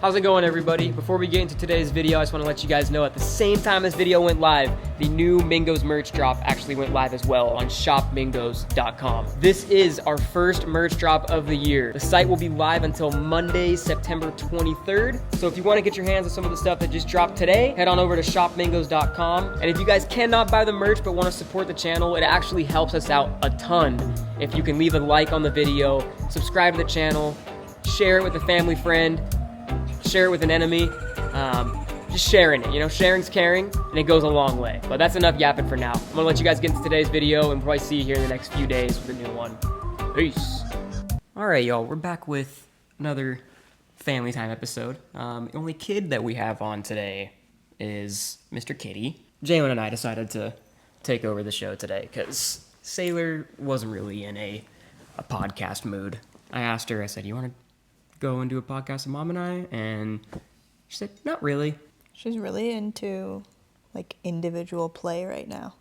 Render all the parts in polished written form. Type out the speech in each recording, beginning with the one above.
How's it going, everybody? Before we get into today's video, I just want to let you guys know at the same time this video went live, the new Mingos merch drop actually went live as well on shopmingos.com. This is our first merch drop of the year. The site will be live until Monday, September 23rd. So if you want to get your hands on some of the stuff that just dropped today, head on over to shopmingos.com. And if you guys cannot buy the merch but want to support the channel, it actually helps us out a ton if you can leave a like on the video, subscribe to the channel, share it with a family friend, share it with an enemy, just sharing it, you know, sharing's caring, and it goes a long way. But that's enough yapping for now. I'm gonna let you guys get into today's video, and probably see you here in the next few days with a new one. Peace. All right, y'all, we're back with another family time episode. The only kid that we have on today is Mr. Kitty. Jalen and I decided to take over the show today, because Sailor wasn't really in a podcast mood. I asked her, I said, you want to go and do a podcast with Mom and I? And she said, not really. She's really into, like, individual play right now.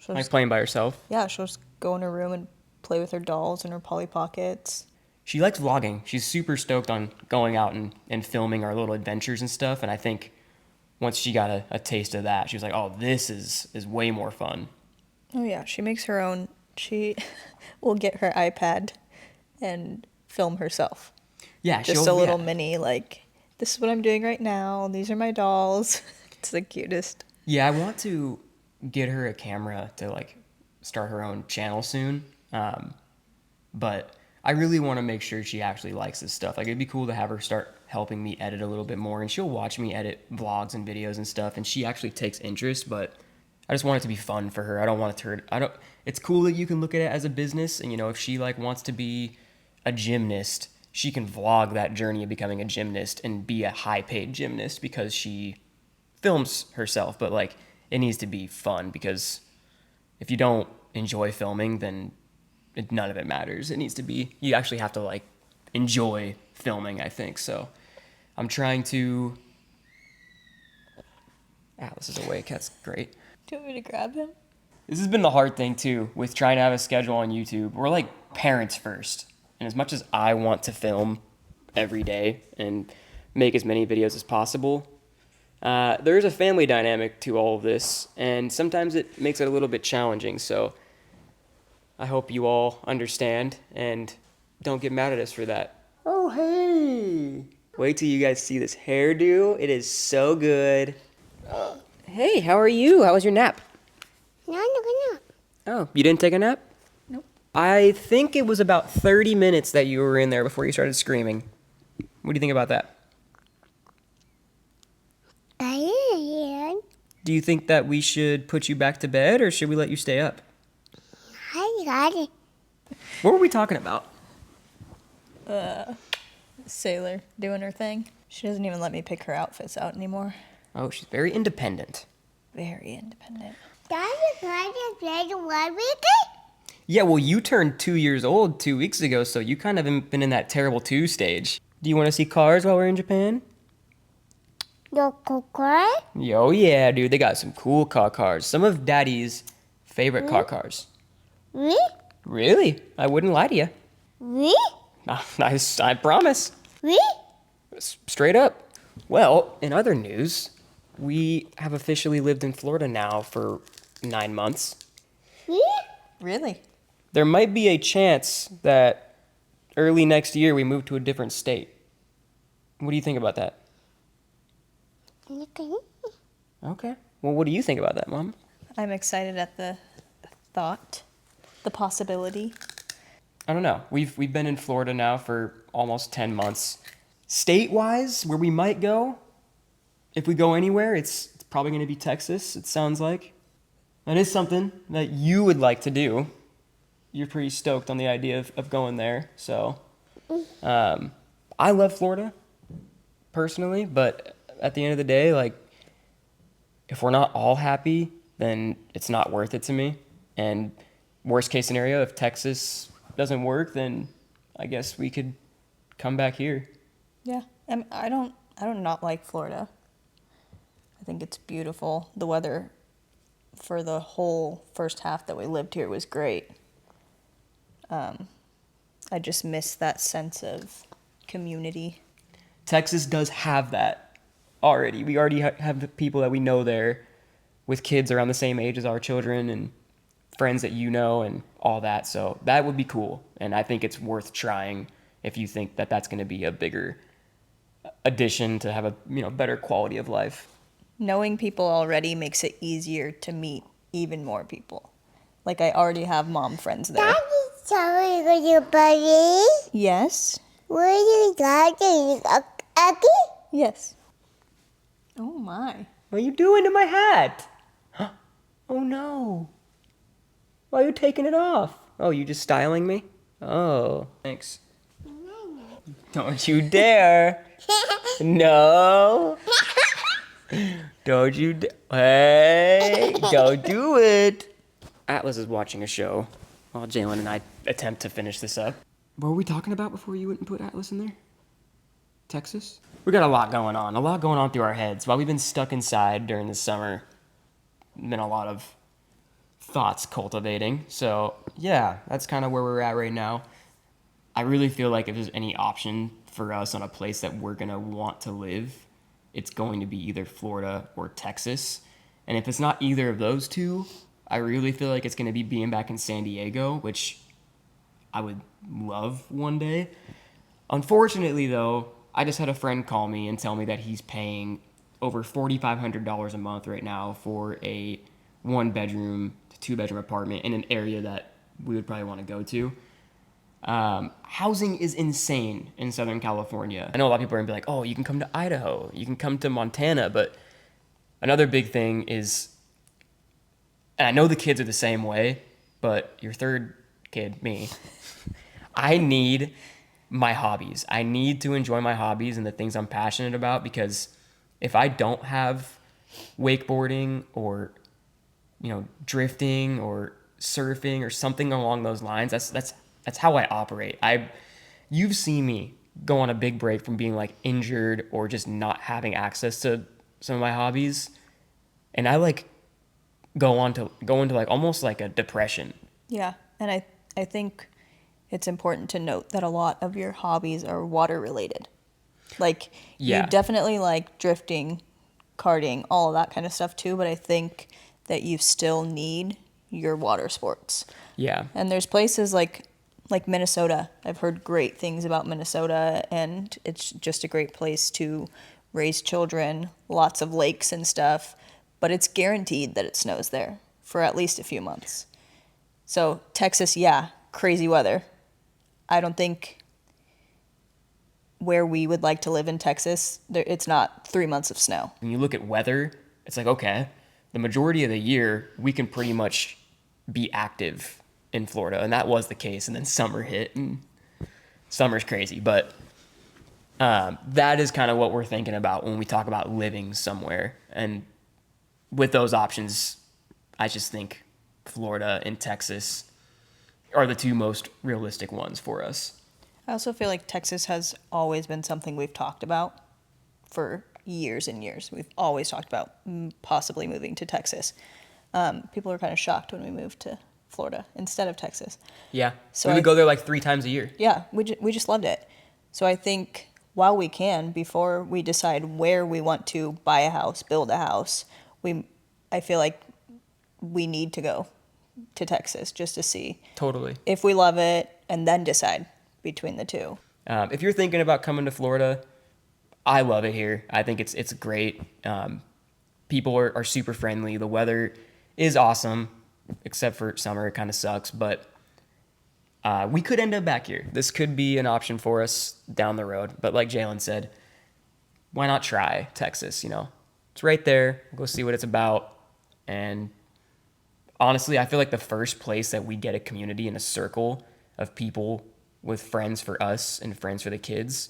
Like playing by herself? Yeah, she'll just go in her room and play with her dolls and her Polly Pockets. She likes vlogging. She's super stoked on going out and filming our little adventures and stuff. And I think once she got a taste of that, she was like, oh, this is way more fun. Oh, yeah. She makes her own. She will get her iPad and film herself. Yeah, just a little mini, like, this is what I'm doing right now. These are my dolls. It's the cutest. Yeah, I want to get her a camera to, like, start her own channel soon. But I really want to make sure she actually likes this stuff. Like, it'd be cool to have her start helping me edit a little bit more. And she'll watch me edit vlogs and videos and stuff. And she actually takes interest, but I just want it to be fun for her. I don't want it to hurt. It's cool that you can look at it as a business. And, you know, if she, like, wants to be a gymnast, she can vlog that journey of becoming a gymnast and be a high-paid gymnast because she films herself. But, like, it needs to be fun, because if you don't enjoy filming, then none of it matters. It needs to be, you actually have to, like, enjoy filming, I think. So I'm trying to, this is a way, cat's great. Do you want me to grab him? This has been the hard thing, too, with trying to have a schedule on YouTube. We're, like, parents first. And as much as I want to film every day and make as many videos as possible, there is a family dynamic to all of this, and sometimes it makes it a little bit challenging. So I hope you all understand and don't get mad at us for that. Oh, hey! Wait till you guys see this hairdo. It is so good. Hey, how are you? How was your nap? No, I took a nap. Oh, you didn't take a nap? I think it was about 30 minutes that you were in there before you started screaming. What do you think about that? I Do you think that we should put you back to bed, or should we let you stay up? got it. What were we talking about? Sailor doing her thing. She doesn't even let me pick her outfits out anymore. Oh, she's very independent. Very independent. Daddy, can I just play the one weekend? Yeah, well, you turned 2 years old 2 weeks ago, so you kind of been in that terrible 2 stage. Do you want to see cars while we're in Japan? The car? Oh, yeah, dude. They got some cool car cars. Some of Daddy's favorite car cars. Me? Really? I wouldn't lie to you. Me? I promise. Me? Straight up. Well, in other news, we have officially lived in Florida now for 9 months. Me? Really? There might be a chance that early next year we move to a different state. What do you think about that? Okay. Well, what do you think about that, Mom? I'm excited at the thought, the possibility. I don't know. We've been in Florida now for almost 10 months. State-wise, where we might go, if we go anywhere, it's probably going to be Texas, it sounds like. That is something that you would like to do. You're pretty stoked on the idea of going there. So, I love Florida, personally, but at the end of the day, like, if we're not all happy, then it's not worth it to me. And worst case scenario, if Texas doesn't work, then I guess we could come back here. Yeah, I don't not like Florida. I think it's beautiful. The weather for the whole first half that we lived here was great. I just miss that sense of community. Texas does have that already. We already have the people that we know there with kids around the same age as our children and friends that you know and all that. So that would be cool. And I think it's worth trying if you think that that's going to be a bigger addition to have a, better quality of life. Knowing people already makes it easier to meet even more people. Like, I already have mom friends there. Daddy, sorry for your buddy. Yes. Where you got it? Aki? Yes. Oh my. What are you doing to my hat? Oh no. Why are you taking it off? Oh, you just styling me? Oh, thanks. Don't you dare. No. Don't you Hey, don't do it. Atlas is watching a show while Jalen and I attempt to finish this up. What were we talking about before you went and put Atlas in there? Texas? We got a lot going on through our heads. While we've been stuck inside during the summer, been a lot of thoughts cultivating. So yeah, that's kind of where we're at right now. I really feel like if there's any option for us on a place that we're going to want to live, it's going to be either Florida or Texas. And if it's not either of those two, I really feel like it's going to be being back in San Diego, which I would love one day. Unfortunately, though, I just had a friend call me and tell me that he's paying over $4,500 a month right now for a 1-bedroom to 2-bedroom apartment in an area that we would probably want to go to. Housing is insane in Southern California. I know a lot of people are going to be like, oh, you can come to Idaho, you can come to Montana, but another big thing is, and I know the kids are the same way, but your third kid, me, I need my hobbies. I need to enjoy my hobbies and the things I'm passionate about, because if I don't have wakeboarding or, drifting or surfing or something along those lines, that's how I operate. You've seen me go on a big break from being like injured or just not having access to some of my hobbies, and I go into like almost like a depression. Yeah, and I think it's important to note that a lot of your hobbies are water related. Like, Yeah. you definitely like drifting, karting, all of that kind of stuff too, but I think that you still need your water sports. Yeah. And there's places like Minnesota. I've heard great things about Minnesota, and it's just a great place to raise children, lots of lakes and stuff, but it's guaranteed that it snows there for at least a few months. So Texas, yeah, crazy weather. I don't think where we would like to live in Texas, it's not 3 months of snow. When you look at weather, it's like, okay, the majority of the year we can pretty much be active in Florida, and that was the case. And then summer hit, and summer's crazy, but that is kind of what we're thinking about when we talk about living somewhere. And with those options, I just think Florida and Texas are the two most realistic ones for us. I also feel like Texas has always been something we've talked about for years and years. We've always talked about possibly moving to Texas. People are kind of shocked when we moved to Florida instead of Texas. Yeah, So we would I- go there like 3 times a year. Yeah, we just loved it. So I think while we can, before we decide where we want to buy a house, build a house, I feel like we need to go to Texas just to see Totally. if we love it, and then decide between the two. If you're thinking about coming to Florida, I love it here. I think it's great. People are super friendly. The weather is awesome, except for summer. It kind of sucks, but we could end up back here. This could be an option for us down the road. But like Jalen said, why not try Texas? It's right there. Go see what it's about. And honestly, I feel like the first place that we get a community and a circle of people with friends for us and friends for the kids,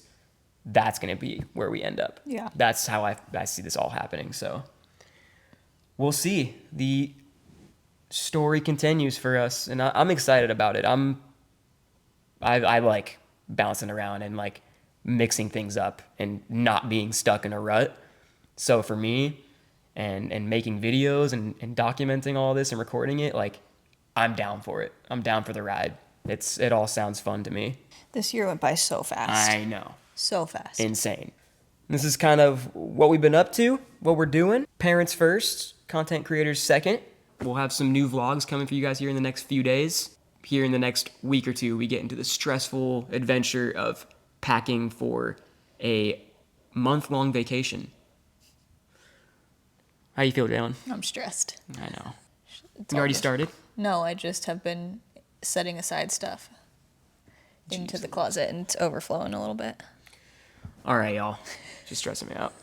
that's going to be where we end up. Yeah. That's how I see this all happening. So we'll see. The story continues for us, and I'm excited about it. I like bouncing around and like mixing things up and not being stuck in a rut. So for me, and making videos and documenting all this and recording it, like, I'm down for it. I'm down for the ride. It all sounds fun to me. This year went by so fast. I know. So fast. Insane. This is kind of what we've been up to, what we're doing. Parents first, content creators second. We'll have some new vlogs coming for you guys here in the next few days. Here in the next week or two, we get into the stressful adventure of packing for a month-long vacation. How you feel, Jalen? I'm stressed. I know. It's You already all- started? No, I just have been setting aside stuff into the closet, and it's overflowing a little bit. All right, y'all. Just stressing me out.